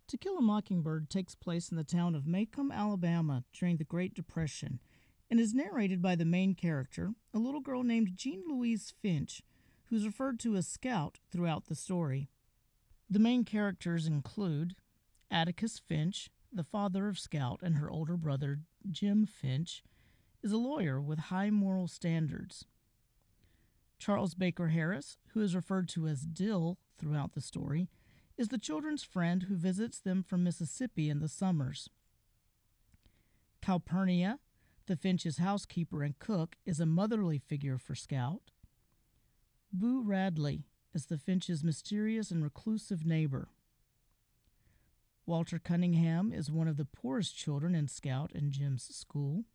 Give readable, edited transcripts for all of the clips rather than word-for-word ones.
To Kill a Mockingbird takes place in the town of Maycomb, Alabama during the Great Depression and is narrated by the main character, a little girl named Jean Louise Finch, who's referred to as Scout throughout the story. The main characters include Atticus Finch, the father of Scout, and her older brother, Jem Finch, is a lawyer with high moral standards. Charles Baker Harris, who is referred to as Dill throughout the story, is the children's friend who visits them from Mississippi in the summers. Calpurnia, the Finch's housekeeper and cook, is a motherly figure for Scout. Boo Radley is the Finch's mysterious and reclusive neighbor. Walter Cunningham is one of the poorest children in Scout and Jem's school.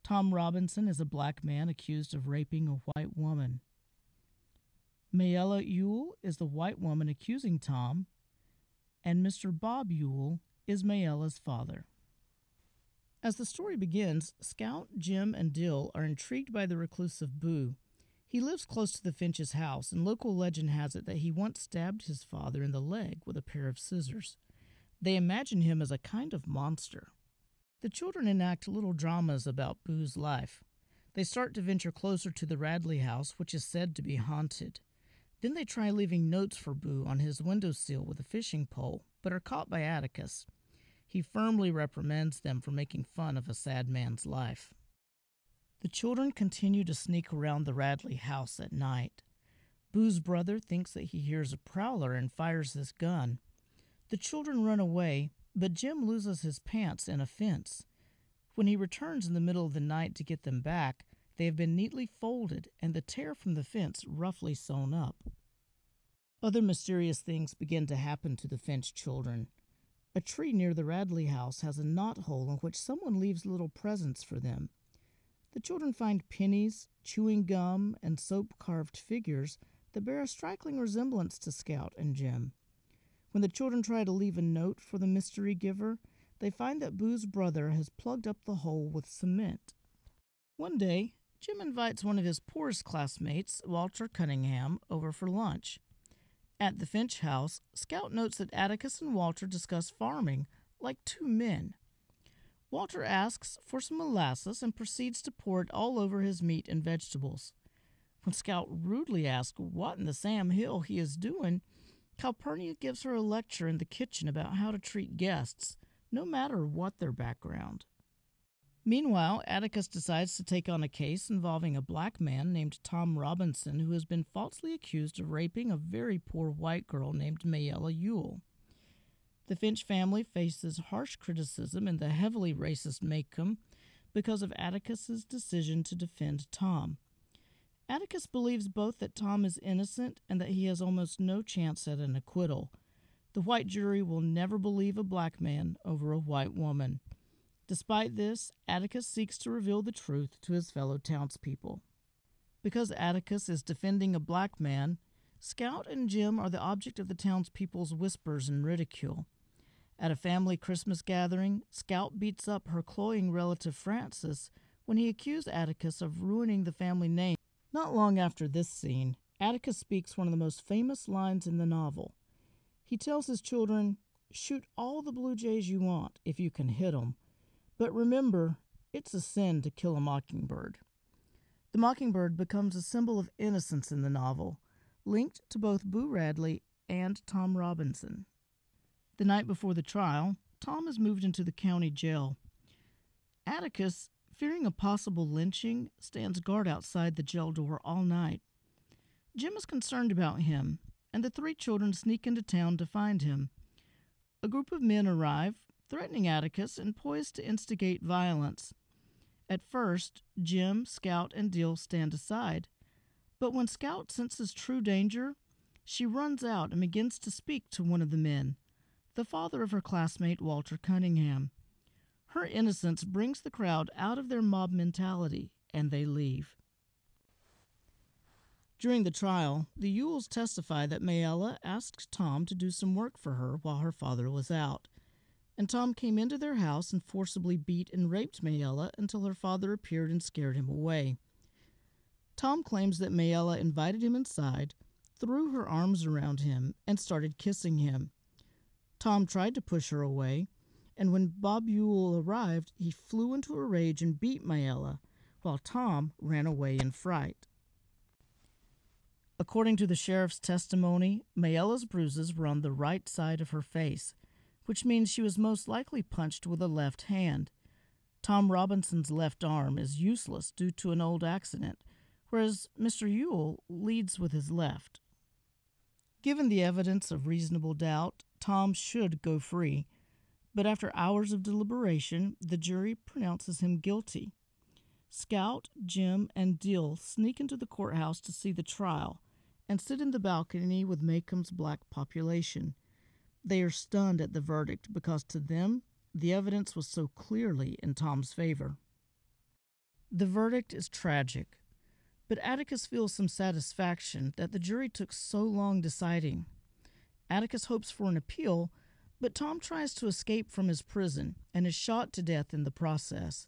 Tom Robinson is a black man accused of raping a white woman. Mayella Ewell is the white woman accusing Tom, and Mr. Bob Ewell is Mayella's father. As the story begins, Scout, Jem, and Dill are intrigued by the reclusive Boo. He lives close to the Finch's house, and local legend has it that he once stabbed his father in the leg with a pair of scissors. They imagine him as a kind of monster. The children enact little dramas about Boo's life. They start to venture closer to the Radley house, which is said to be haunted. Then they try leaving notes for Boo on his windowsill with a fishing pole, but are caught by Atticus. He firmly reprimands them for making fun of a sad man's life. The children continue to sneak around the Radley house at night. Boo's brother thinks that he hears a prowler and fires his gun. The children run away, but Jem loses his pants in a fence. When he returns in the middle of the night to get them back, they have been neatly folded and the tear from the fence roughly sewn up. Other mysterious things begin to happen to the Finch children. A tree near the Radley house has a knothole in which someone leaves little presents for them. The children find pennies, chewing gum, and soap-carved figures that bear a striking resemblance to Scout and Jem. When the children try to leave a note for the mystery giver, they find that Boo's brother has plugged up the hole with cement. One day, Jem invites one of his poorest classmates, Walter Cunningham, over for lunch. At the Finch house, Scout notes that Atticus and Walter discuss farming like two men. Walter asks for some molasses and proceeds to pour it all over his meat and vegetables. When Scout rudely asks what in the Sam Hill he is doing, Calpurnia gives her a lecture in the kitchen about how to treat guests, no matter what their background. Meanwhile, Atticus decides to take on a case involving a black man named Tom Robinson who has been falsely accused of raping a very poor white girl named Mayella Ewell. The Finch family faces harsh criticism in the heavily racist Maycomb because of Atticus's decision to defend Tom. Atticus believes both that Tom is innocent and that he has almost no chance at an acquittal. The white jury will never believe a black man over a white woman. Despite this, Atticus seeks to reveal the truth to his fellow townspeople. Because Atticus is defending a black man, Scout and Jem are the object of the townspeople's whispers and ridicule. At a family Christmas gathering, Scout beats up her cloying relative Frances when he accused Atticus of ruining the family name. Not long after this scene, Atticus speaks one of the most famous lines in the novel. He tells his children, "Shoot all the blue jays you want if you can hit 'em. But remember, it's a sin to kill a mockingbird." The mockingbird becomes a symbol of innocence in the novel, linked to both Boo Radley and Tom Robinson. The night before the trial, Tom is moved into the county jail. Atticus, fearing a possible lynching, stands guard outside the jail door all night. Jem is concerned about him, and the three children sneak into town to find him. A group of men arrive, threatening Atticus and poised to instigate violence. At first, Jem, Scout, and Dill stand aside, but when Scout senses true danger, she runs out and begins to speak to one of the men, the father of her classmate Walter Cunningham. Her innocence brings the crowd out of their mob mentality, and they leave. During the trial, the Ewells testify that Mayella asked Tom to do some work for her while her father was out, and Tom came into their house and forcibly beat and raped Mayella until her father appeared and scared him away. Tom claims that Mayella invited him inside, threw her arms around him, and started kissing him. Tom tried to push her away, and when Bob Ewell arrived, he flew into a rage and beat Mayella, while Tom ran away in fright. According to the sheriff's testimony, Mayella's bruises were on the right side of her face, which means she was most likely punched with a left hand. Tom Robinson's left arm is useless due to an old accident, whereas Mr. Ewell leads with his left. Given the evidence of reasonable doubt, Tom should go free, but after hours of deliberation, the jury pronounces him guilty. Scout, Jem, and Dill sneak into the courthouse to see the trial and sit in the balcony with Maycomb's black population. They are stunned at the verdict because to them, the evidence was so clearly in Tom's favor. The verdict is tragic, but Atticus feels some satisfaction that the jury took so long deciding. Atticus hopes for an appeal, but Tom tries to escape from his prison and is shot to death in the process.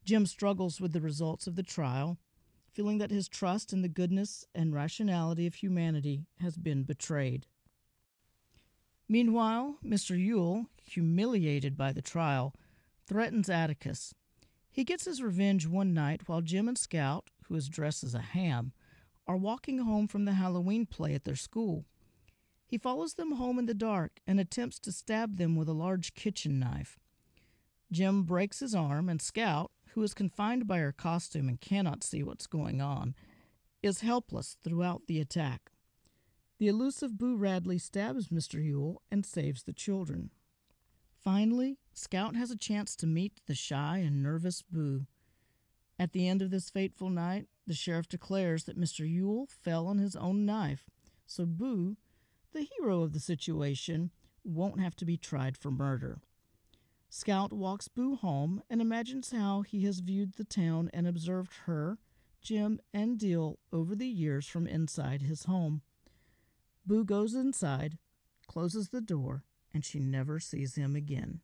Jem struggles with the results of the trial, feeling that his trust in the goodness and rationality of humanity has been betrayed. Meanwhile, Mr. Ewell, humiliated by the trial, threatens Atticus. He gets his revenge one night while Jem and Scout, who is dressed as a ham, are walking home from the Halloween play at their school. He follows them home in the dark and attempts to stab them with a large kitchen knife. Jem breaks his arm, and Scout, who is confined by her costume and cannot see what's going on, is helpless throughout the attack. The elusive Boo Radley stabs Mr. Ewell and saves the children. Finally, Scout has a chance to meet the shy and nervous Boo. At the end of this fateful night, the sheriff declares that Mr. Ewell fell on his own knife, so Boo, the hero of the situation, won't have to be tried for murder. Scout walks Boo home and imagines how he has viewed the town and observed her, Jem, and Dill over the years from inside his home. Boo goes inside, closes the door, and she never sees him again.